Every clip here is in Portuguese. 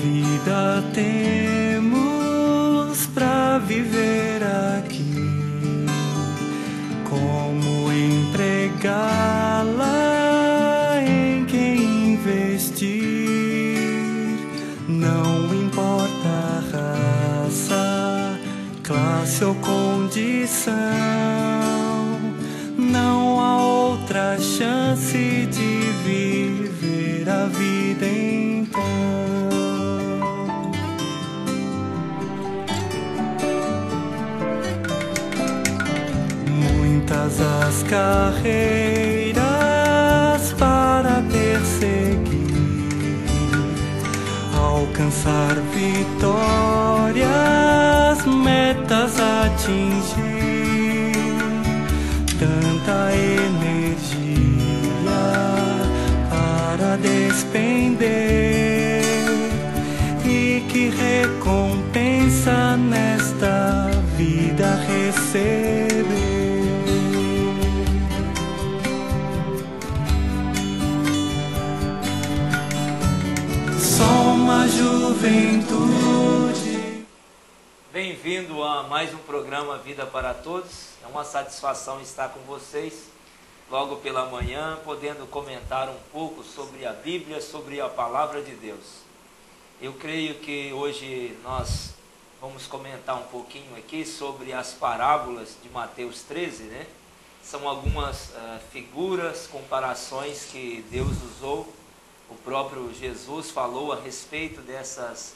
vida temos pra viver aqui, como empregá-la, em quem investir. Não importa a raça, classe ou condição, não há outra chance de viver a vida então. Muitas as carreiras para perseguir, alcançar vitórias, metas atingir, tanta energia para despender, e que recompensa nesta vida receber. Só uma juventude. Bem-vindo a mais um programa Vida para Todos. É uma satisfação estar com vocês logo pela manhã, podendo comentar um pouco sobre a Bíblia, sobre a Palavra de Deus. Eu creio que hoje nós vamos comentar um pouquinho aqui sobre as parábolas de Mateus 13, né? São algumas figuras, comparações que Deus usou. O próprio Jesus falou a respeito dessas,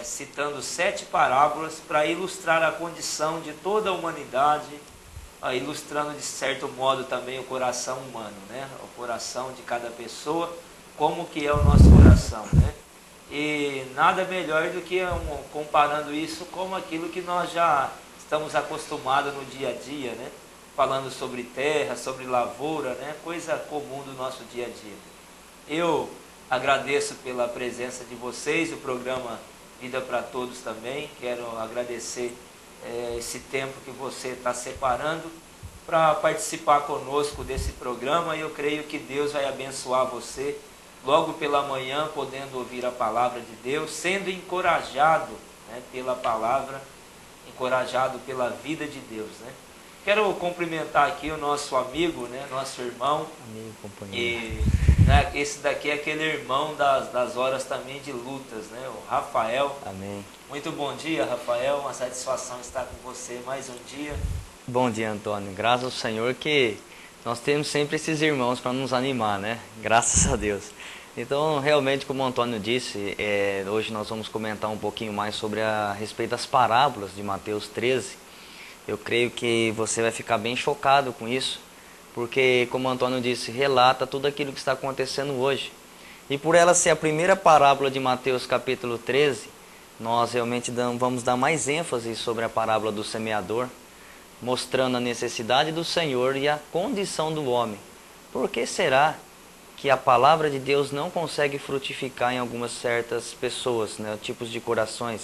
citando 7 parábolas para ilustrar a condição de toda a humanidade, ilustrando de certo modo também o coração humano, né? O coração de cada pessoa, como que é o nosso coração, né? E nada melhor do que comparando isso com aquilo que nós já estamos acostumados no dia a dia, né? Falando sobre terra, sobre lavoura, né? Coisa comum do nosso dia a dia. Eu agradeço pela presença de vocês, o programa Vida para Todos também. Quero agradecer esse tempo que você está separando para participar conosco desse programa. E eu creio que Deus vai abençoar você logo pela manhã, podendo ouvir a palavra de Deus, sendo encorajado, né, pela palavra, encorajado pela vida de Deus, né? Quero cumprimentar aqui o nosso amigo, né, nosso irmão. Amigo, companheiro. Esse daqui é aquele irmão das horas também de lutas, né? O Rafael. Amém. Muito bom dia, Rafael. Uma satisfação estar com você mais um dia. Bom dia, Antônio. Graças ao Senhor que nós temos sempre esses irmãos para nos animar, né? Graças a Deus. Então, realmente, como o Antônio disse, hoje nós vamos comentar um pouquinho mais sobre a respeito das parábolas de Mateus 13. Eu creio que você vai ficar bem chocado com isso, porque, como o Antônio disse, relata tudo aquilo que está acontecendo hoje. E por ela ser a primeira parábola de Mateus capítulo 13, nós realmente vamos dar mais ênfase sobre a parábola do semeador, mostrando a necessidade do Senhor e a condição do homem. Por que será que a palavra de Deus não consegue frutificar em algumas certas pessoas, né, tipos de corações?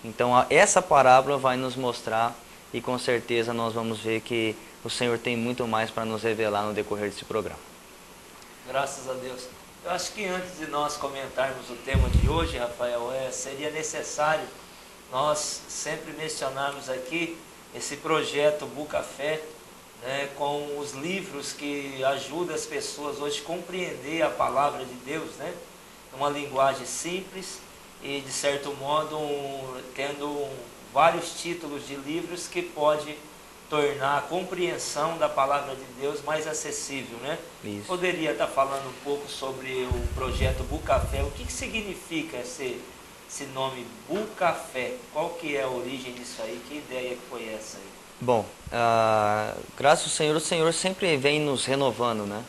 Então essa parábola vai nos mostrar, e com certeza nós vamos ver que o Senhor tem muito mais para nos revelar no decorrer desse programa. Graças a Deus. Eu acho que antes de nós comentarmos o tema de hoje, Rafael, seria necessário nós sempre mencionarmos aqui esse projeto Bucafé, né, com os livros que ajudam as pessoas hoje a compreender a palavra de Deus, né, uma linguagem simples e, de certo modo, tendo vários títulos de livros que pode tornar a compreensão da palavra de Deus mais acessível, né? Isso. Poderia estar falando um pouco sobre o projeto Bucafé. O que significa esse nome Bucafé? Qual que é a origem disso aí? Que ideia que foi essa aí? Bom, graças ao Senhor, o Senhor sempre vem nos renovando, né?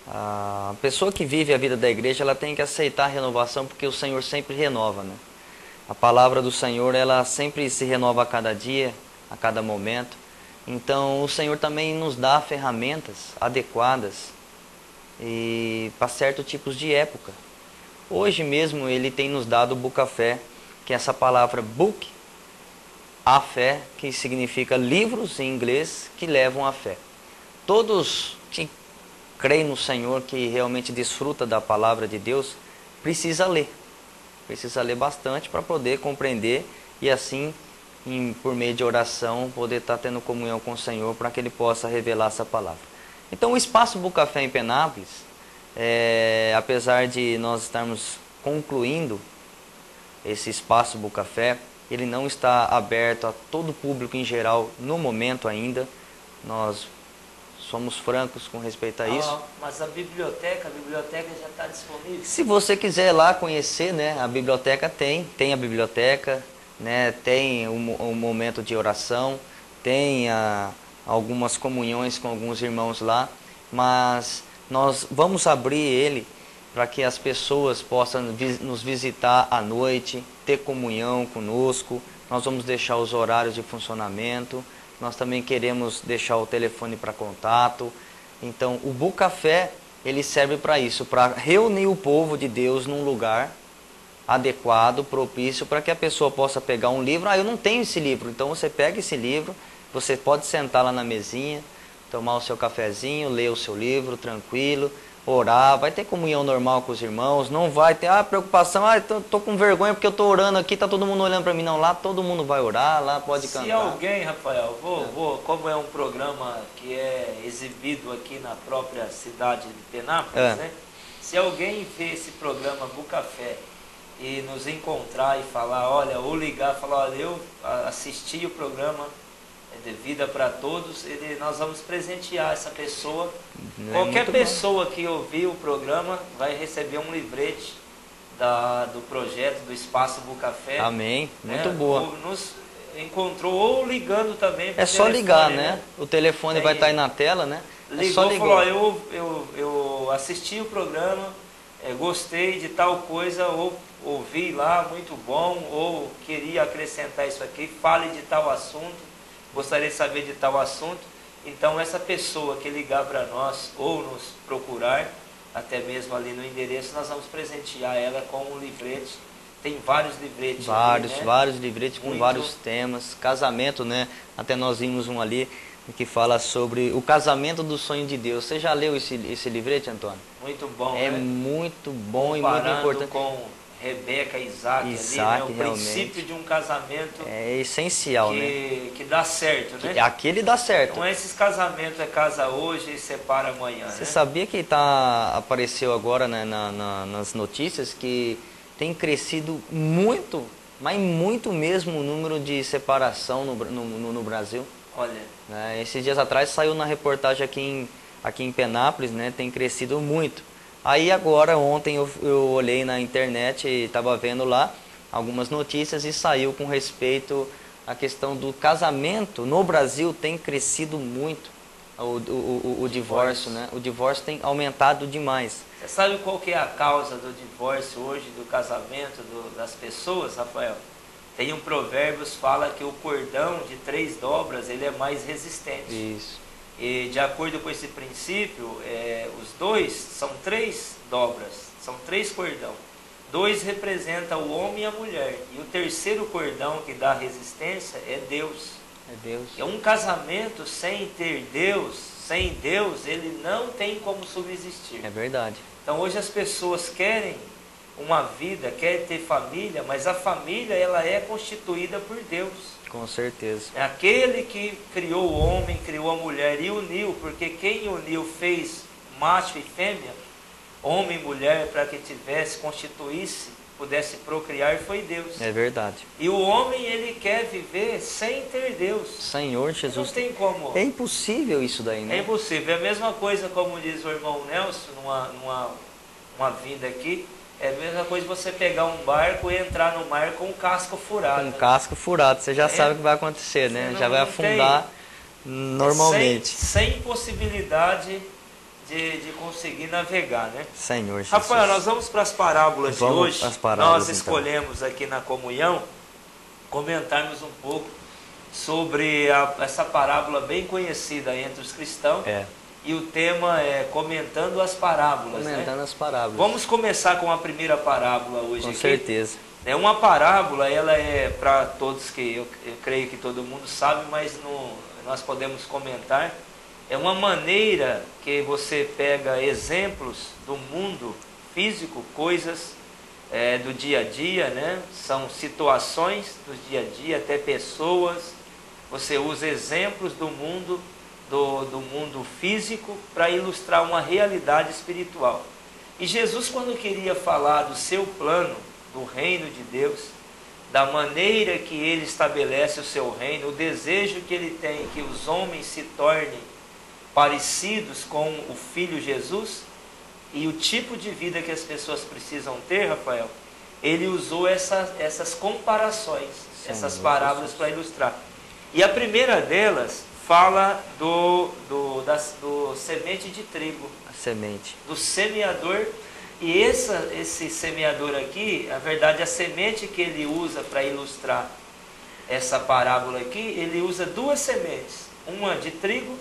A pessoa que vive a vida da igreja, ela tem que aceitar a renovação, porque o Senhor sempre renova, né? A palavra do Senhor, ela sempre se renova a cada dia, a cada momento. Então, o Senhor também nos dá ferramentas adequadas e para certos tipos de época. Hoje mesmo, Ele tem nos dado o Bucafé, que é essa palavra book, a fé, que significa livros em inglês que levam à fé. Todos que creem no Senhor, que realmente desfruta da palavra de Deus, precisa ler. precisa ler bastante para poder compreender e assim, por meio de oração, poder estar tendo comunhão com o Senhor para que Ele possa revelar essa palavra. Então o Espaço Bucafé em Penápolis, apesar de nós estarmos concluindo esse Espaço Bucafé, ele não está aberto a todo o público em geral no momento ainda. Nós somos francos com respeito a isso. Mas a biblioteca já está disponível? Se você quiser ir lá conhecer, né, a biblioteca tem a biblioteca, né, tem um momento de oração, tem algumas comunhões com alguns irmãos lá, mas nós vamos abrir ele para que as pessoas possam nos visitar à noite, ter comunhão conosco. Nós vamos deixar os horários de funcionamento, nós também queremos deixar o telefone para contato. Então o Bucafé, ele serve para isso, para reunir o povo de Deus num lugar adequado, propício, para que a pessoa possa pegar um livro. Eu não tenho esse livro, então você pega esse livro, você pode sentar lá na mesinha, tomar o seu cafezinho, ler o seu livro tranquilo, orar, vai ter comunhão normal com os irmãos, não vai ter preocupação, tô com vergonha porque eu tô orando aqui, tá todo mundo olhando para mim, não, lá todo mundo vai orar, lá pode cantar. Se alguém, Rafael, como é um programa que é exibido aqui na própria cidade de Penápolis, né? Se alguém vê esse programa Bucafé e nos encontrar e falar, ou ligar, falar, eu assisti o programa de Vida para Todos, nós vamos presentear essa pessoa. Qualquer pessoa que ouvir o programa vai receber um livrete do projeto do Espaço Bucafé. Amém, muito boa. Nos encontrou ou ligando também. É só ligar, né? O telefone vai estar aí na tela, né? Ligou, só ligar. Falou, eu assisti o programa, gostei de tal coisa, ou ouvi lá, muito bom, ou queria acrescentar isso aqui, fale de tal assunto, gostaria de saber de tal assunto. Então essa pessoa que ligar para nós ou nos procurar, até mesmo ali no endereço, nós vamos presentear ela com um livrete. Tem vários livretes. Vários livretes com vários temas. Casamento, né? Até nós vimos um ali que fala sobre o casamento do sonho de Deus. Você já leu esse livrete, Antônio? Muito bom, né? Muito bom e muito importante. Com Rebeca e Isaac ali, né? O princípio de um casamento é essencial, que dá certo, né? Aquele dá certo. Então esses casamentos casa hoje e separa amanhã. Você sabia que apareceu agora, né, nas notícias que tem crescido muito, mas muito mesmo o número de separação no Brasil? Olha. Esses dias atrás saiu na reportagem aqui em Penápolis, né? Tem crescido muito. Aí agora, ontem eu olhei na internet e estava vendo lá algumas notícias e saiu com respeito à questão do casamento. No Brasil tem crescido muito o divórcio, né? O divórcio tem aumentado demais. Você sabe qual que é a causa do divórcio hoje, do casamento das pessoas, Rafael? Tem um provérbio que fala que o cordão de 3 dobras ele é mais resistente. Isso. E de acordo com esse princípio, os dois são 3 dobras, são 3 cordão. 2 representa o homem e a mulher. E o terceiro cordão que dá resistência é Deus. É Deus. E um casamento sem ter Deus, sem Deus, ele não tem como subsistir. É verdade. Então hoje as pessoas querem uma vida, querem ter família, mas a família ela é constituída por Deus. Com certeza. É aquele que criou o homem, criou a mulher e uniu, porque quem uniu fez macho e fêmea, homem e mulher, para que constituísse, pudesse procriar, foi Deus. É verdade. E o homem, ele quer viver sem ter Deus. Senhor Jesus. Não tem como. É impossível isso daí, né? É impossível. É a mesma coisa, como diz o irmão Nelson, numa vinda aqui, é a mesma coisa você pegar um barco e entrar no mar com um casco furado. Com um casco furado, você já sabe o que vai acontecer, né? Já vai afundar normalmente. Sem possibilidade de conseguir navegar, né? Senhor Jesus. Rafael, nós vamos para as parábolas de hoje. Nós escolhemos aqui na comunhão comentarmos um pouco sobre essa parábola bem conhecida entre os cristãos. E o tema é comentando as parábolas. Comentando as parábolas. Vamos começar com a primeira parábola hoje. Com certeza. Uma parábola, ela é para todos que eu creio que todo mundo sabe, mas nós podemos comentar. É uma maneira que você pega exemplos do mundo físico, coisas do dia a dia, né? São situações do dia a dia, até pessoas. Você usa exemplos do mundo, do mundo físico para ilustrar uma realidade espiritual. E Jesus, quando queria falar do seu plano, do reino de Deus, da maneira que Ele estabelece o seu reino, o desejo que Ele tem que os homens se tornem parecidos com o Filho Jesus, e o tipo de vida que as pessoas precisam ter, Rafael, Ele usou essas comparações, essas parábolas para ilustrar. E a primeira delas fala do semente de trigo. A semente. Do semeador. E esse semeador aqui, na verdade, a semente que ele usa para ilustrar essa parábola aqui, ele usa duas sementes. Uma de trigo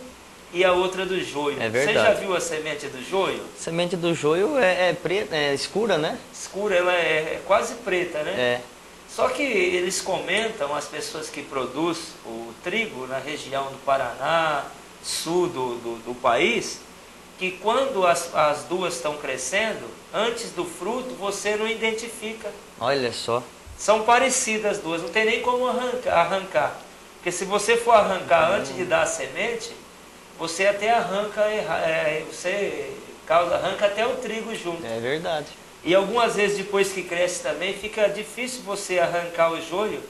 e a outra do joio. É verdade. Você já viu a semente do joio? A semente do joio é preta, é escura, né? Escura, ela é quase preta, né? É. Só que eles comentam, as pessoas que produzem o trigo na região do Paraná, sul do país, que quando as duas estão crescendo, antes do fruto, você não identifica. Olha só. São parecidas as duas, não tem nem como arrancar. Porque se você for arrancar antes de dar a semente, você até arranca, você arranca até o trigo junto. É verdade. E algumas vezes depois que cresce também, fica difícil você arrancar o joio,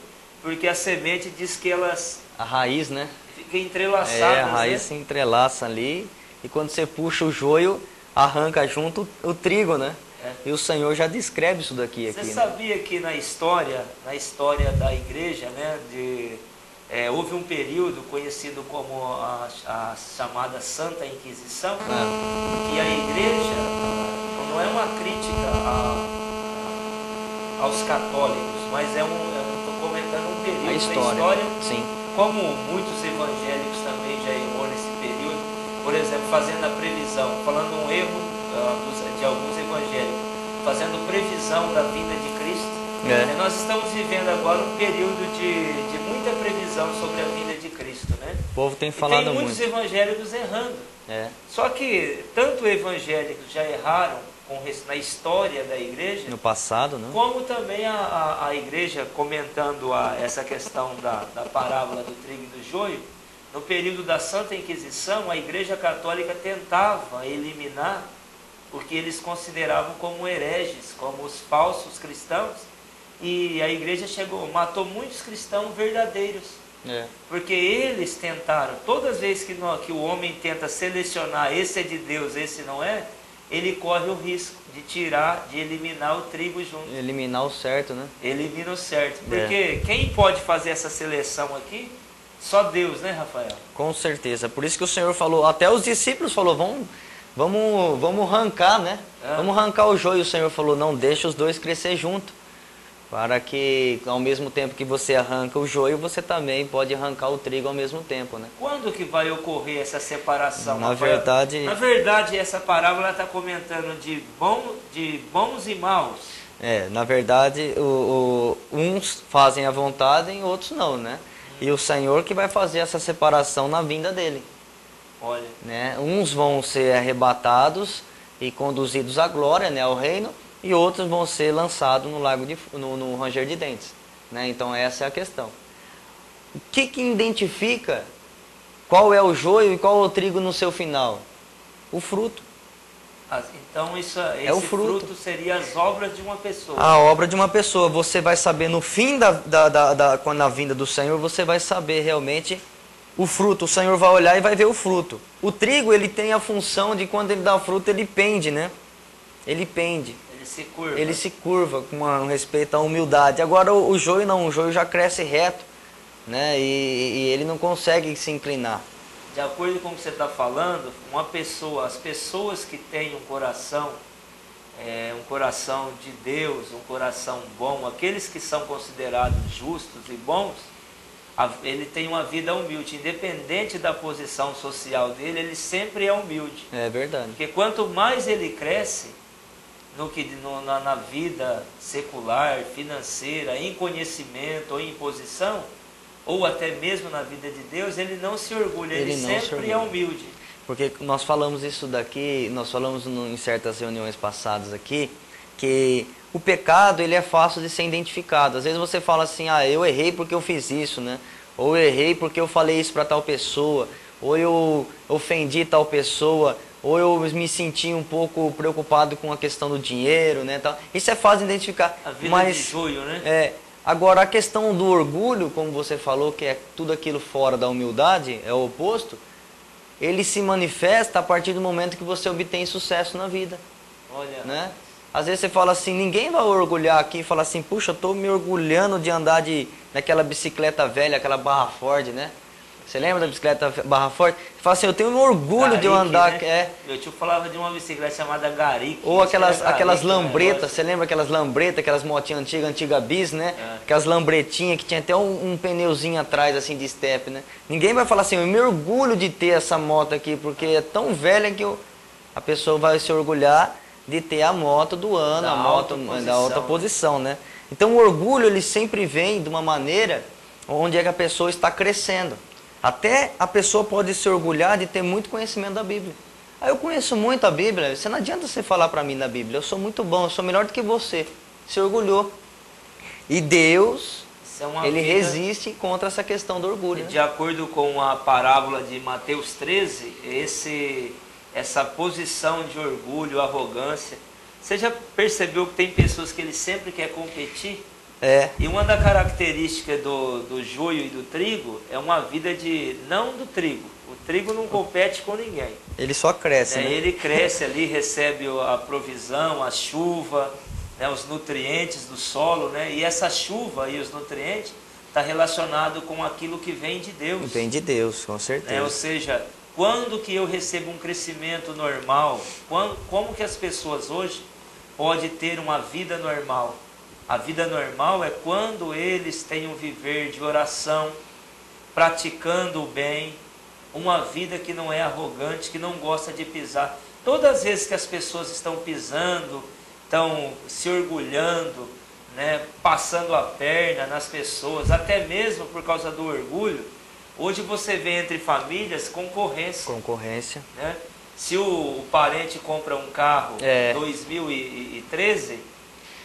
porque a semente diz que elas... A raiz, né? Fica entrelaçadas, a raiz, né? Se entrelaça ali, e quando você puxa o joio, arranca junto o trigo, né? É. E o Senhor já descreve isso daqui. Você sabia que na história da igreja, né, houve um período conhecido como a chamada Santa Inquisição, que a igreja, não é uma crítica aos católicos, mas eu estou comentando um período da história, sim. Como muitos evangélicos também já errou nesse período, por exemplo, fazendo a previsão, falando um erro de alguns evangélicos, fazendo previsão da vinda de Cristo. Nós estamos vivendo agora um período de muita previsão sobre a vinda de Cristo, né? O povo tem falado muito. Tem muitos evangélicos errando. Só que tanto evangélicos já erraram na história da igreja, no passado, né? Como também a igreja, comentando essa questão da parábola do trigo e do joio, no período da Santa Inquisição, a igreja católica tentava eliminar o que eles consideravam como hereges, como os falsos cristãos, e a igreja matou muitos cristãos verdadeiros. Porque eles tentaram, todas as vezes que o homem tenta selecionar esse é de Deus, esse não é, ele corre o risco de eliminar o trigo junto. Eliminar o certo, né? Elimina o certo. Porque quem pode fazer essa seleção aqui? Só Deus, né, Rafael? Com certeza. Por isso que o Senhor falou, até os discípulos falou, vamos arrancar, né? Vamos arrancar o joio. O Senhor falou, não, deixa os dois crescer junto. Para que, ao mesmo tempo que você arranca o joio, você também pode arrancar o trigo ao mesmo tempo, né? Quando que vai ocorrer essa separação? Na verdade, essa parábola está comentando de bons e maus. Na verdade, uns fazem a vontade e outros não, né? E o Senhor que vai fazer essa separação na vinda dele. Olha. Né? Uns vão ser arrebatados e conduzidos à glória, né, ao reino, e outros vão ser lançados no ranger de dentes. Né? Então essa é a questão. O que identifica qual é o joio e qual é o trigo no seu final? O fruto. Então esse o fruto seria as obras de uma pessoa. A obra de uma pessoa. Você vai saber no fim na vinda do Senhor, você vai saber realmente o fruto. O Senhor vai olhar e vai ver o fruto. O trigo, ele tem a função de quando ele dá fruto, ele pende, né? Ele pende. Ele se curva com respeito à humildade. Agora o joio não, o joio já cresce reto, né? E ele não consegue se inclinar. De acordo com o que você está falando, as pessoas que têm um coração de Deus, um coração bom, aqueles que são considerados justos e bons, ele tem uma vida humilde, independente da posição social dele, ele sempre é humilde. É verdade. Porque quanto mais ele cresce na vida secular, financeira, em conhecimento ou em posição, ou até mesmo na vida de Deus, ele não se orgulha, ele sempre é humilde. Porque nós falamos isso daqui, nós falamos em certas reuniões passadas aqui, que o pecado ele é fácil de ser identificado. Às vezes você fala assim, ah, eu errei porque eu fiz isso, né? Ou eu errei porque eu falei isso para tal pessoa, ou eu ofendi tal pessoa, ou eu me senti um pouco preocupado com a questão do dinheiro, né? Tal. Isso é fácil de identificar. A vida mas, de joio, né? Agora, a questão do orgulho, como você falou, que é tudo aquilo fora da humildade, é o oposto, ele se manifesta a partir do momento que você obtém sucesso na vida. Olha, Né? Às vezes você fala assim, ninguém vai orgulhar aqui e falar assim, puxa, eu estou me orgulhando de andar naquela bicicleta velha, aquela Barra Ford, né? Você lembra da bicicleta Barra Ford? Você fala assim, eu tenho um orgulho de eu andar... Né? Meu tio falava de uma bicicleta chamada Garique. Ou aquelas lambretas, você lembra aquelas lambretas, aquelas motinhas antiga bis, né? Aquelas lambretinhas que tinha até um pneuzinho atrás, assim, de step, né? Ninguém vai falar assim, eu me orgulho de ter essa moto aqui, porque é tão velha que a pessoa vai se orgulhar de ter a moto do ano, a moto da alta posição, né? Então o orgulho, ele sempre vem de uma maneira onde é que a pessoa está crescendo. Até a pessoa pode se orgulhar de ter muito conhecimento da Bíblia. Eu conheço muito a Bíblia, você não adianta você falar para mim da Bíblia, eu sou muito bom, eu sou melhor do que você. Se orgulhou. E Deus, ele resiste contra essa questão do orgulho. De acordo com a parábola de Mateus 13, essa posição de orgulho, arrogância, você já percebeu que tem pessoas que ele sempre quer competir? E uma da característica do joio e do trigo é uma vida não do trigo. O trigo não compete com ninguém. Ele só cresce, né? Ele cresce ali, recebe a provisão, a chuva, né, os nutrientes do solo, né? E essa chuva e os nutrientes está relacionado com aquilo que vem de Deus. Vem de Deus, com certeza. Ou seja, quando que eu recebo um crescimento normal? Como que as pessoas hoje podem ter uma vida normal? A vida normal é quando eles têm um viver de oração, praticando o bem, uma vida que não é arrogante, que não gosta de pisar. Todas as vezes que as pessoas estão pisando, estão se orgulhando, né, passando a perna nas pessoas, até mesmo por causa do orgulho, hoje você vê entre famílias concorrência. Concorrência. Né? Se o parente compra um carro 2013...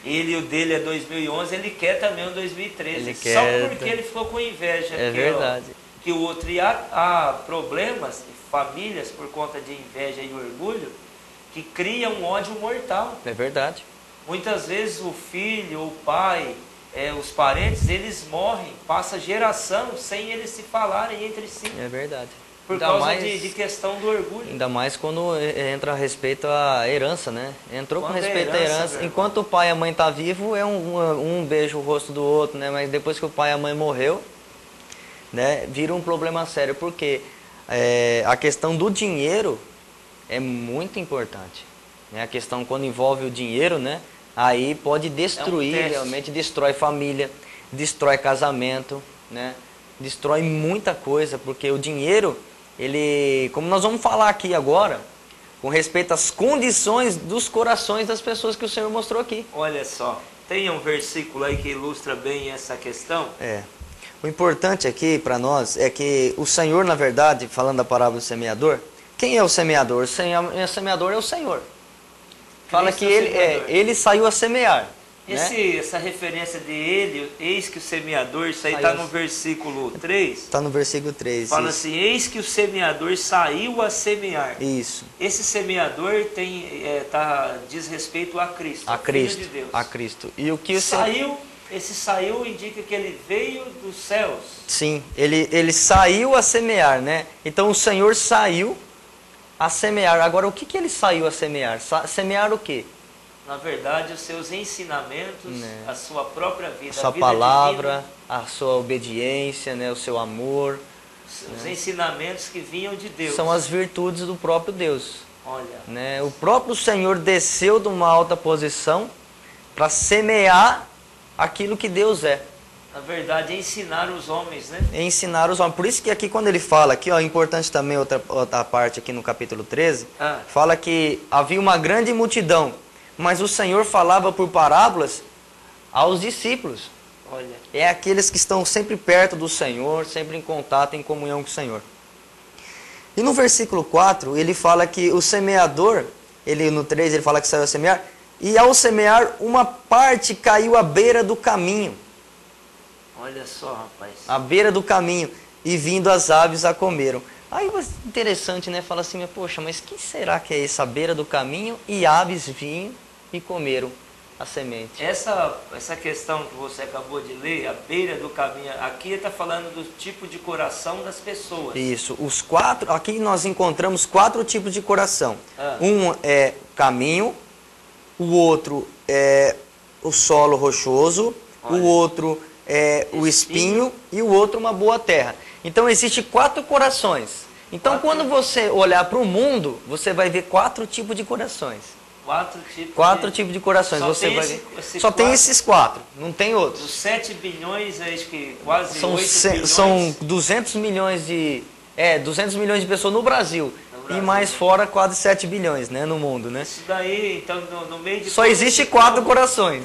o dele é 2011, ele quer também um 2013. Só porque ele ficou com inveja. É verdade. Que o outro. E há problemas, famílias, por conta de inveja e orgulho, que criam um ódio mortal. É verdade. Muitas vezes o filho, o pai, os parentes, eles morrem, passa geração sem eles se falarem entre si. É verdade. Por causa de questão do orgulho. Ainda mais quando entra a respeito à herança, né? Entrou com respeito à herança. Enquanto o pai e a mãe estão vivos, um beija o rosto do outro, né? Mas depois que o pai e a mãe morreu, né? Vira um problema sério. Porque a questão do dinheiro é muito importante. Né? A questão quando envolve o dinheiro, né? Aí pode destruir, realmente destrói família, destrói casamento, né? Destrói muita coisa, porque o dinheiro... ele, como nós vamos falar aqui agora, com respeito às condições dos corações das pessoas que o Senhor mostrou aqui. Olha só, tem um versículo aí que ilustra bem essa questão. O importante aqui para nós é que o Senhor, na verdade, falando da parábola do semeador, quem é o semeador? O semeador é o Senhor. Fala que ele saiu a semear. Essa referência de ele, eis que o semeador, isso aí está no versículo 3. Está no versículo 3. Fala assim, eis que o semeador saiu a semear. Isso. Esse semeador diz respeito a Cristo, a Cristo, Filho de Deus. A Cristo. E o que esse saiu indica que ele veio dos céus. Sim, ele saiu a semear, né? Então o Senhor saiu a semear. Agora, o que ele saiu a semear? Semear o quê? Na verdade, os seus ensinamentos, a sua própria vida, a sua vida palavra, divina, a sua obediência, né, o seu amor. Os ensinamentos que vinham de Deus. São as virtudes do próprio Deus. Olha. Né? O próprio Senhor desceu de uma alta posição para semear aquilo que Deus é. Na verdade, ensinar os homens, né? Ensinar os homens. Por isso que aqui quando ele fala, aqui ó, importante também outra parte aqui no capítulo 13, fala que havia uma grande multidão, mas o Senhor falava por parábolas aos discípulos. Olha. É aqueles que estão sempre perto do Senhor, sempre em contato, em comunhão com o Senhor. E no versículo 4, ele fala que o semeador, no 3 ele fala que saiu a semear, e ao semear, uma parte caiu à beira do caminho. Olha só, rapaz. À beira do caminho, e vindo as aves a comeram. Aí interessante, né? Fala assim, mas, poxa, mas que será que é isso? À beira do caminho, e aves vinham e comeram a semente. Essa questão que você acabou de ler, à beira do caminho, aqui está falando do tipo de coração das pessoas. Isso, aqui nós encontramos 4 tipos de coração. Ah. Um é caminho, o outro é o solo rochoso, Olha. o outro é o espinho e o outro uma boa terra. Então existem 4 corações. Então quando você olhar para o mundo, você vai ver 4 tipos de corações. 4 tipos de corações. Você vai ver. Só tem esses 4, não tem outros. Os 7 bilhões, acho que quase São 8 bilhões. São 200 milhões de 200 milhões de pessoas no Brasil. E mais fora quase 7 bilhões, né, no mundo, né? Isso daí, então, no meio de... Só existe 4 corações.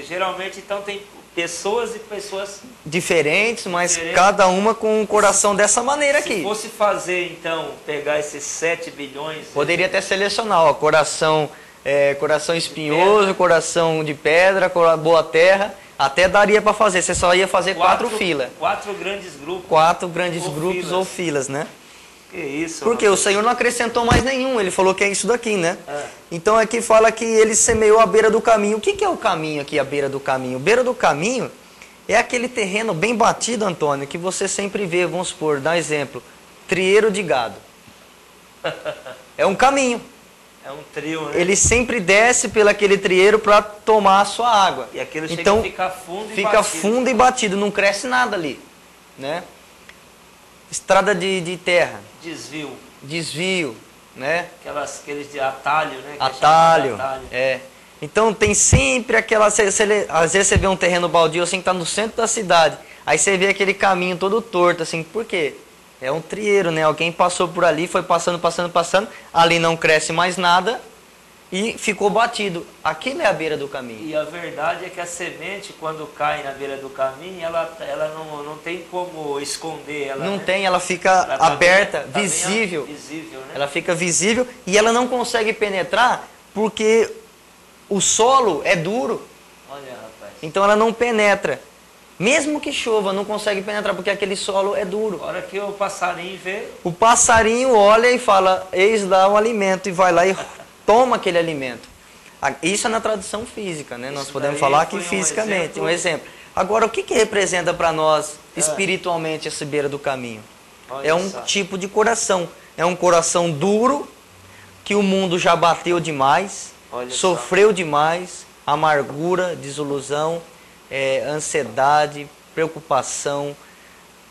Geralmente, então, tem pessoas e pessoas... diferentes, mas cada uma com um coração dessa maneira aqui. Se fosse fazer, então, pegar esses 7 bilhões... Poderia até selecionar, ó, coração espinhoso, coração de pedra, boa terra. Até daria para fazer, você só ia fazer 4 filas. 4 grandes grupos. 4 grandes grupos ou filas, né? Que isso. Porque o Senhor não acrescentou mais nenhum, Ele falou que é isso daqui, né? Então aqui fala que Ele semeou à beira do caminho. O que é o caminho aqui, à beira do caminho? Beira do caminho é aquele terreno bem batido, Antônio, que você sempre vê, vamos supor, dá um exemplo, trieiro de gado. É um caminho. É um trio, né? Ele sempre desce pelo aquele trieiro para tomar a sua água. E aquilo chega então, a ficar fundo e fica batido. fundo e batido, não cresce nada ali, né? Estrada de terra. Desvio, né? Aqueles de atalho, né? Atalho, Então tem sempre aquela... às vezes você vê um terreno baldio assim que está no centro da cidade. Aí você vê aquele caminho todo torto, assim, por quê? É um trieiro, né? Alguém passou por ali, foi passando. Ali não cresce mais nada e ficou batido. Aquilo é a beira do caminho. E a verdade é que a semente, quando cai na beira do caminho, ela não tem como esconder. Ela, não né? tem, ela fica aberta, visível. Visível, né? Ela fica visível e ela não consegue penetrar porque o solo é duro. Olha, rapaz. Então ela não penetra. Mesmo que chova, não consegue penetrar, porque aquele solo é duro. A hora que o passarinho vê... O passarinho olha e fala, eis lá o alimento, e vai lá e toma aquele alimento. Isso é na tradução física, né? Nós podemos falar aqui fisicamente, um exemplo. Agora, o que representa para nós, espiritualmente, essa beira do caminho? Olha é um só. tipo de coração. É um coração duro, que o mundo já bateu demais, sofreu demais, amargura, desilusão, ansiedade, preocupação,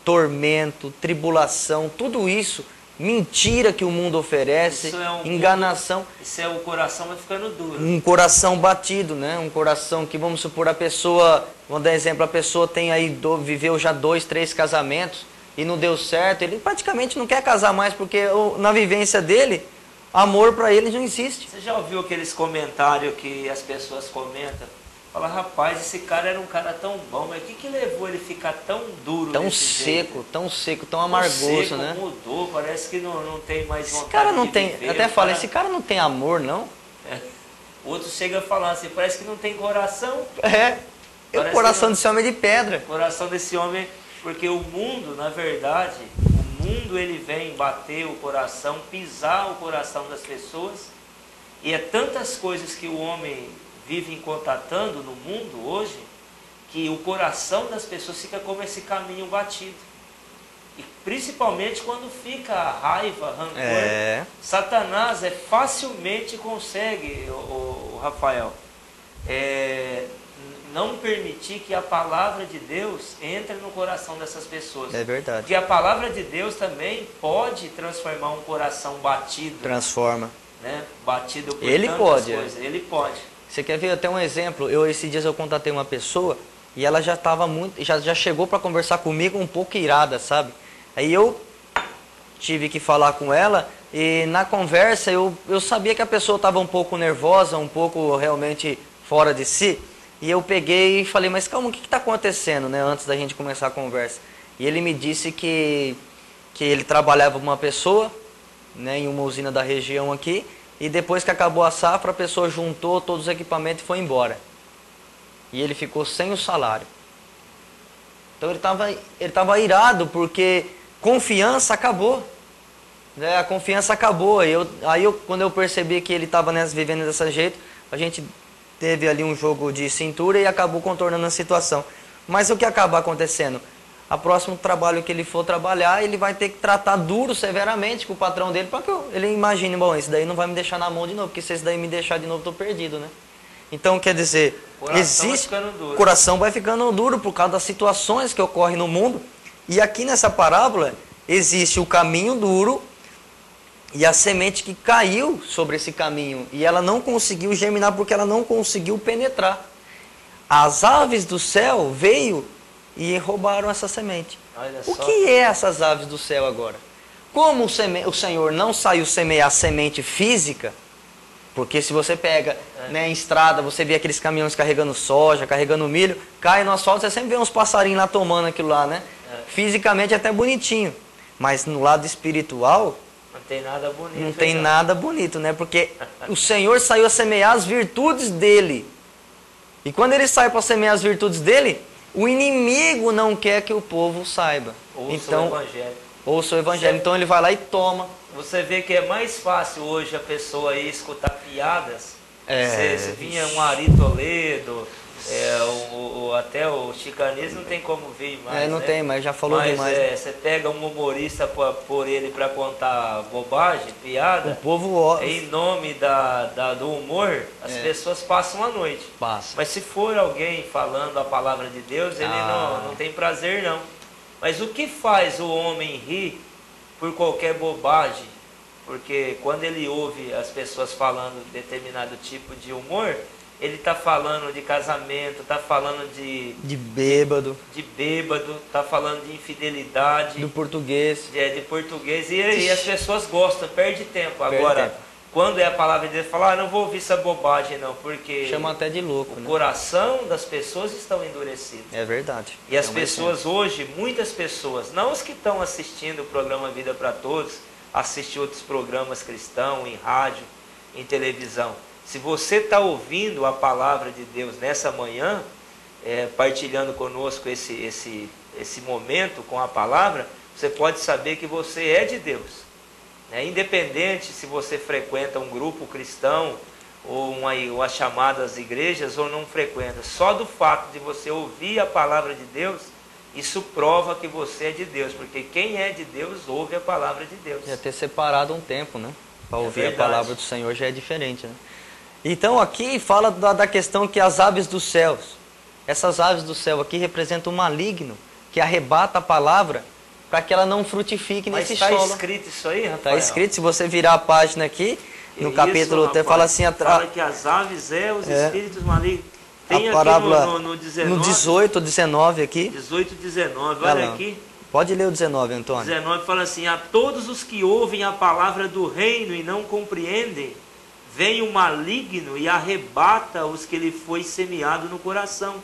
tormento, tribulação, tudo isso, mentira que o mundo oferece, enganação. Isso é o coração vai ficando duro. Um coração batido, né? Um coração que, vamos supor, a pessoa, vamos dar exemplo, a pessoa tem aí, viveu já 2, 3 casamentos e não deu certo, ele praticamente não quer casar mais, porque na vivência dele, amor para ele não existe. Você já ouviu aqueles comentários que as pessoas comentam? Fala, rapaz, esse cara era um cara tão bom, mas o que levou ele a ficar tão duro? Tão seco, tão amargoso, seco, né? Mudou, parece que não tem mais vontade. Esse cara não de tem, viver, até fala, esse cara não tem amor, não? Outro chega a falar assim, parece que não tem coração. O coração desse homem é de pedra. O coração desse homem, porque o mundo, na verdade, o mundo ele vem bater o coração, pisar o coração das pessoas, e é tantas coisas que o homem vivem contatando no mundo hoje, que o coração das pessoas fica como esse caminho batido. E principalmente quando fica a raiva, rancor, Satanás facilmente consegue, o Rafael, não permitir que a palavra de Deus entre no coração dessas pessoas. É verdade. Porque a palavra de Deus também pode transformar um coração batido. Transforma. Né? Batido por Ele tantas pode, coisas. Ele pode. Você quer ver até um exemplo? Esses dias eu contatei uma pessoa e ela já estava já chegou para conversar comigo um pouco irada, sabe? Aí eu tive que falar com ela e na conversa eu sabia que a pessoa estava um pouco nervosa, um pouco realmente fora de si. E eu peguei e falei, mas calma, o que está acontecendo, né? Antes da gente começar a conversa. E ele me disse que ele trabalhava com uma pessoa, né, em uma usina da região aqui, e depois que acabou a safra, a pessoa juntou todos os equipamentos e foi embora. E ele ficou sem o salário. Então ele estava irado, porque confiança acabou. Né? A confiança acabou. Quando eu percebi que ele estava vivendo desse jeito, a gente teve ali um jogo de cintura e acabou contornando a situação. Mas o que acaba acontecendo? A próximo trabalho que ele for trabalhar, ele vai ter que tratar duro, severamente com o patrão dele, para que ele imagine, bom, esse daí não vai me deixar na mão de novo, porque se esse daí me deixar de novo, estou perdido, né? Então, quer dizer, o coração vai ficando duro por causa das situações que ocorrem no mundo. E aqui nessa parábola, existe o caminho duro e a semente que caiu sobre esse caminho. E ela não conseguiu germinar porque ela não conseguiu penetrar. As aves do céu veio e roubaram essa semente. O que é essas aves do céu agora? Como o Senhor não saiu semear semente física, porque se você pega em estrada, você vê aqueles caminhões carregando soja, carregando milho, cai no asfalto, você sempre vê uns passarinhos lá tomando aquilo lá, né? Fisicamente é até bonitinho, mas no lado espiritual não tem nada bonito. Não tem nada bonito, né? Porque o Senhor saiu a semear as virtudes dele. E quando ele sai para semear as virtudes dele, o inimigo não quer que o povo saiba. Ouça o evangelho. Ouça o evangelho. Então ele vai lá e toma. Você vê que é mais fácil hoje a pessoa ir escutar piadas. Você vinha um Ari Toledo, até o chicanismo não tem como vir mais. Não né? tem, mas já falou demais. Você pega um humorista por ele para contar bobagem, piada. O povo em nome do humor, as pessoas passam a noite. Mas se for alguém falando a palavra de Deus, ele não tem prazer não. Mas o que faz o homem rir por qualquer bobagem? Porque quando ele ouve as pessoas falando determinado tipo de humor, ele está falando de casamento, está falando de bêbado, está falando de infidelidade, do português, de português, e as pessoas gostam, perde tempo. Agora, quando é a palavra de Deus, fala, não vou ouvir essa bobagem não, porque chama até de louco, o coração das pessoas estão endurecidos. É verdade. E as pessoas hoje, muitas pessoas, não os que estão assistindo o programa Vida para Todos, assistir outros programas cristãos em rádio, em televisão. Se você está ouvindo a palavra de Deus nessa manhã, partilhando conosco esse momento com a palavra, você pode saber que você é de Deus. Independente se você frequenta um grupo cristão, ou as chamadas igrejas, ou não frequenta. Só do fato de você ouvir a palavra de Deus, isso prova que você é de Deus. Porque quem é de Deus, ouve a palavra de Deus. Já ter separado um tempo, né? Para ouvir a palavra do Senhor já é diferente, né? Então aqui fala da questão que as aves dos céus, essas aves do céu aqui representam o maligno, que arrebata a palavra para que ela não frutifique nesse solo. Mas está escrito isso aí, Rafael? Está escrito, se você virar a página aqui, no capítulo, fala assim... Fala que as aves os espíritos malignos. Tem a parábola aqui no 19. No 18, 19 aqui. 18, 19, olha aqui. Pode ler o 19, Antônio. 19 fala assim, a todos os que ouvem a palavra do reino e não compreendem, vem o maligno e arrebata os que lhe foi semeado no coração.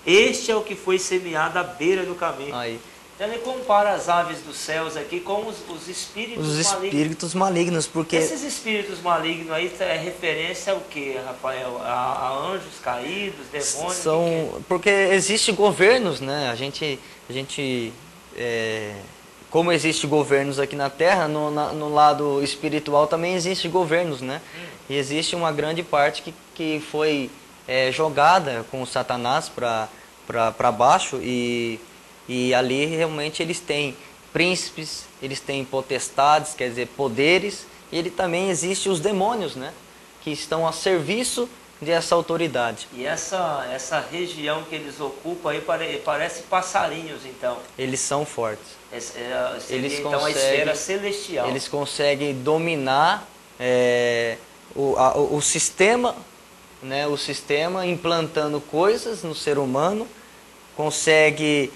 Este é o que foi semeado à beira do caminho. Aí. Então ele compara as aves dos céus aqui com os espíritos malignos. Os espíritos malignos, porque... Esses espíritos malignos aí é referência ao quê, Rafael? A anjos caídos, demônios? Porque existem governos, né? A gente como existe governos aqui na Terra, no lado espiritual também existe governos, né? E existe uma grande parte que foi jogada com o Satanás para baixo e ali realmente eles têm príncipes, eles têm potestades, quer dizer, poderes, e ele também existe os demônios, né? Que estão a serviço dessa autoridade. E essa região que eles ocupam aí parece passarinhos, então. Eles são fortes. Então a esfera celestial. Eles conseguem dominar o sistema, né? O sistema implantando coisas no ser humano, consegue...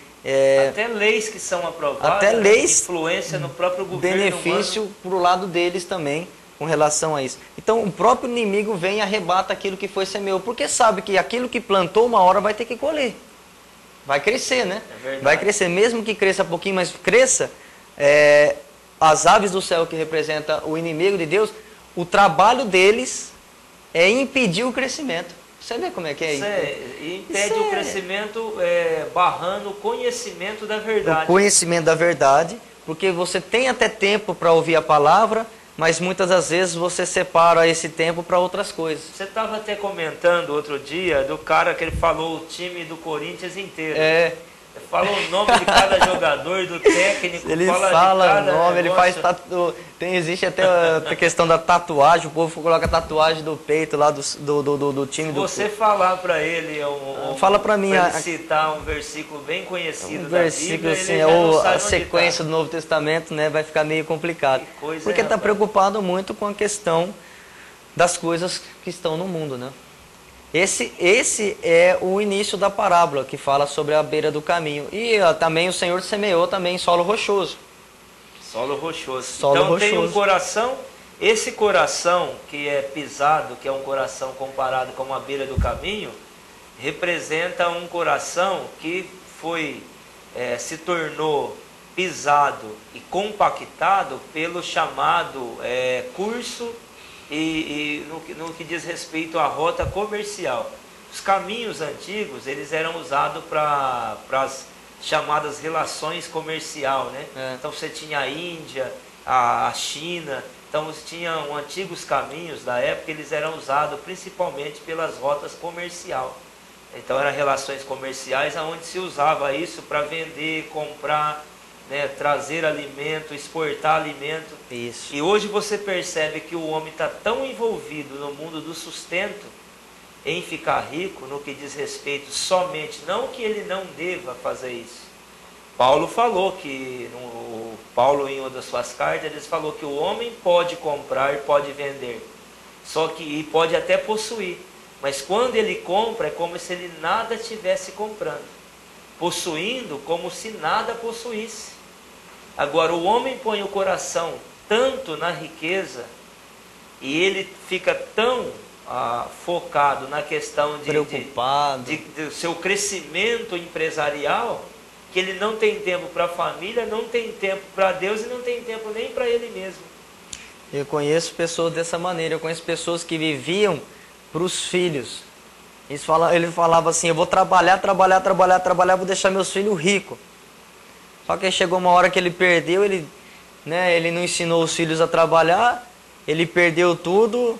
até leis que são aprovadas, até leis, influência no próprio governo benefício para o lado deles também com relação a isso. Então o próprio inimigo vem e arrebata aquilo que foi semeou, porque sabe que aquilo que plantou uma hora vai ter que colher, vai crescer, né? Vai crescer, mesmo que cresça pouquinho, mas cresça. As aves do céu que representam o inimigo de Deus, o trabalho deles é impedir o crescimento. Você vê como é que é isso? Impede o crescimento barrando o conhecimento da verdade. O conhecimento da verdade, porque você tem até tempo para ouvir a palavra, mas muitas das vezes você separa esse tempo para outras coisas. Você estava até comentando outro dia do cara que ele falou o time do Corinthians inteiro. Falou o nome de cada jogador, do técnico. Ele fala o nome, ele faz existe até a questão da tatuagem, o povo coloca tatuagem do peito lá do time. Se você falar para ele, fala para mim, ele citar um versículo bem conhecido da Bíblia, assim, ou a sequência do Novo Testamento, né, vai ficar meio complicado. Porque está preocupado muito com a questão das coisas que estão no mundo, né? Esse é o início da parábola que fala sobre a beira do caminho. E também o Senhor semeou também em solo rochoso. Solo rochoso. Então tem um coração, esse coração que é pisado, que é um coração comparado com a beira do caminho, representa um coração que se tornou pisado e compactado pelo chamado curso e no que diz respeito à rota comercial. Os caminhos antigos, eles eram usados para as chamadas relações comercial, né? Então você tinha a Índia, a China, então você tinha antigos caminhos da época, eles eram usados principalmente pelas rotas comercial. Então eram relações comerciais onde se usava isso para vender, comprar, né, trazer alimento, exportar alimento. Isso. E hoje você percebe que o homem está tão envolvido no mundo do sustento, em ficar rico, no que diz respeito somente, não que ele não deva fazer isso. Paulo falou que, Paulo em uma das suas cartas, ele falou que o homem pode comprar e pode vender, e pode até possuir, mas quando ele compra é como se ele nada estivesse comprando, possuindo como se nada possuísse. Agora, o homem põe o coração tanto na riqueza e ele fica tão focado na questão de seu crescimento empresarial, que ele não tem tempo para a família, não tem tempo para Deus e não tem tempo nem para ele mesmo. Eu conheço pessoas dessa maneira, eu conheço pessoas que viviam para os filhos. Ele falava assim, eu vou trabalhar, vou deixar meus filhos ricos. Só que chegou uma hora que ele perdeu, ele não ensinou os filhos a trabalhar, ele perdeu tudo,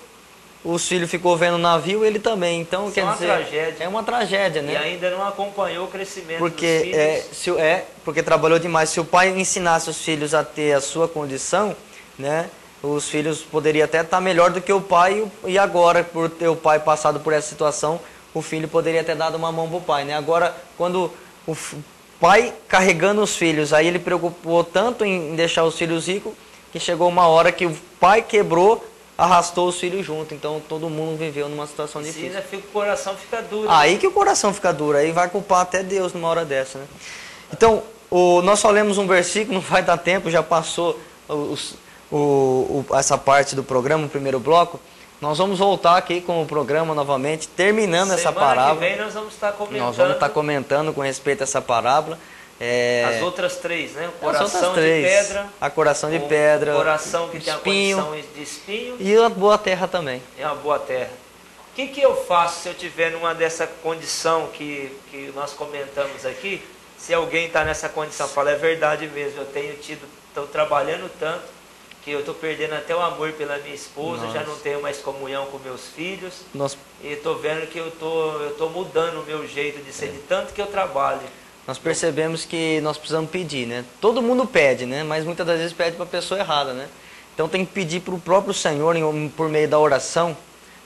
os filhos ficou vendo o navio, ele também. Então, quer dizer, tragédia. É uma tragédia, né? E ainda não acompanhou o crescimento dos filhos. Porque trabalhou demais. Se o pai ensinasse os filhos a ter a sua condição, né, os filhos poderiam até estar melhor do que o pai, e agora, por ter o pai passado por essa situação, o filho poderia ter dado uma mão para o pai, né? Agora, quando o pai carregando os filhos, aí ele preocupou tanto em deixar os filhos ricos, que chegou uma hora que o pai quebrou, arrastou os filhos junto. Então todo mundo viveu numa situação difícil. O coração fica duro. Aí que o coração fica duro, aí vai culpar até Deus numa hora dessa, né? Então, nós só lemos um versículo, não vai dar tempo, já passou essa parte do programa, o primeiro bloco. Nós vamos voltar aqui com o programa novamente, terminando essa parábola. Semana que vem nós vamos estar comentando. Nós vamos estar comentando com respeito a essa parábola. As outras três, né? O coração de pedra. A coração de pedra. O coração que tem a condição de espinho. E a boa terra também. É uma boa terra. O que eu faço se eu estiver numa dessa condição que nós comentamos aqui? Se alguém está nessa condição, fala, é verdade mesmo, estou trabalhando tanto, que eu estou perdendo até o amor pela minha esposa, já não tenho mais comunhão com meus filhos, e estou vendo que eu estou mudando o meu jeito de ser, de tanto que eu trabalho. Nós percebemos que nós precisamos pedir, né? Todo mundo pede, né? Mas muitas das vezes pede para a pessoa errada, né? Então tem que pedir para o próprio Senhor, por meio da oração,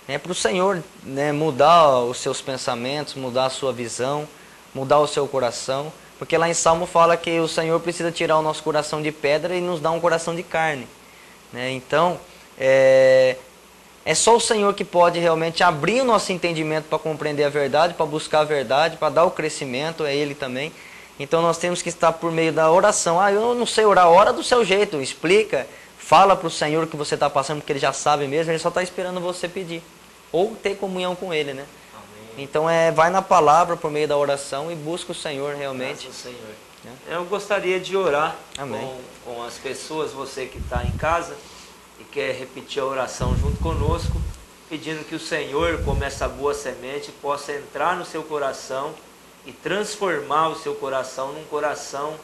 né? Para o Senhor, né, mudar os seus pensamentos, mudar a sua visão, mudar o seu coração, porque lá em Salmo fala que o Senhor precisa tirar o nosso coração de pedra e nos dar um coração de carne. Né? Então, é só o Senhor que pode realmente abrir o nosso entendimento para compreender a verdade, para buscar a verdade, para dar o crescimento, é Ele também. Então nós temos que estar por meio da oração. Eu não sei orar, ora do seu jeito, explica, fala para o Senhor o que você está passando, porque Ele já sabe mesmo, Ele só está esperando você pedir. Ou ter comunhão com Ele, né? Amém. Então vai na palavra por meio da oração e busca o Senhor realmente. Graças ao Senhor. Eu gostaria de orar com as pessoas, você que está em casa, e quer repetir a oração junto conosco, pedindo que o Senhor, como essa boa semente, possa entrar no seu coração e transformar o seu coração num coração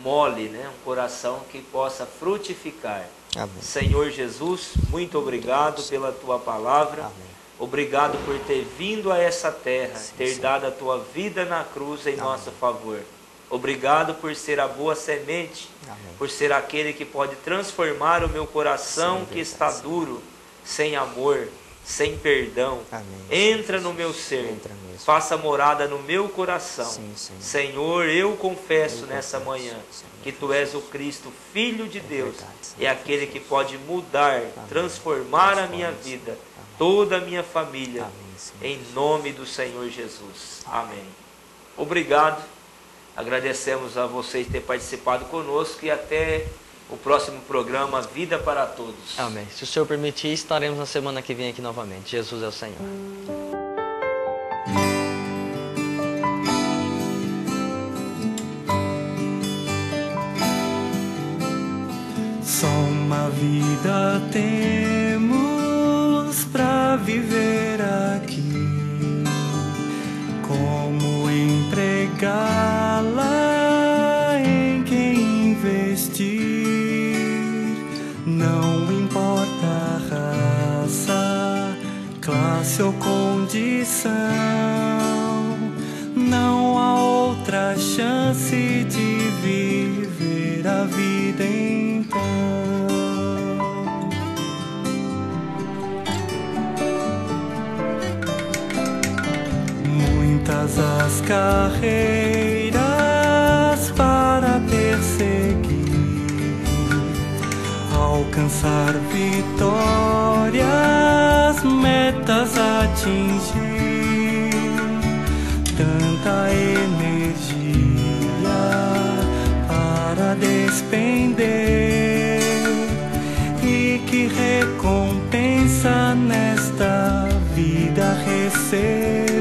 mole, né? Um coração que possa frutificar. Amém. Senhor Jesus, muito obrigado pela tua palavra. Amém. Obrigado por ter vindo a essa terra, Sim, ter sim. dado a tua vida na cruz em Amém. nosso favor. Obrigado por ser a boa semente, Amém. por ser aquele que pode transformar o meu coração Sim, que verdade, está Senhor. duro, sem amor, sem perdão. Amém. Entra Senhor no meu Jesus. ser, Entra mesmo. faça morada no meu coração. Sim, Senhor. Senhor, eu confesso Eu nessa confesso, manhã Senhor que Tu és o Cristo, Filho de Deus, verdade, Senhor é aquele que pode mudar, transformar a minha Transforme, vida, Senhor. toda a minha família, Amém, Senhor em Jesus. nome do Senhor Jesus. Amém. Obrigado. Agradecemos a vocês ter participado conosco e até o próximo programa Vida para Todos. Amém. Se o Senhor permitir, estaremos na semana que vem aqui novamente. Jesus é o Senhor. Só uma vida temos pra viver aqui. Como empregá-la, em quem investir? Não importa a raça, classe ou condição, não há outra chance de viver a vida então. Muitas as carreiras para perseguir, alcançar vitórias, metas atingir, tanta energia para despender, e que recompensa nesta vida receber.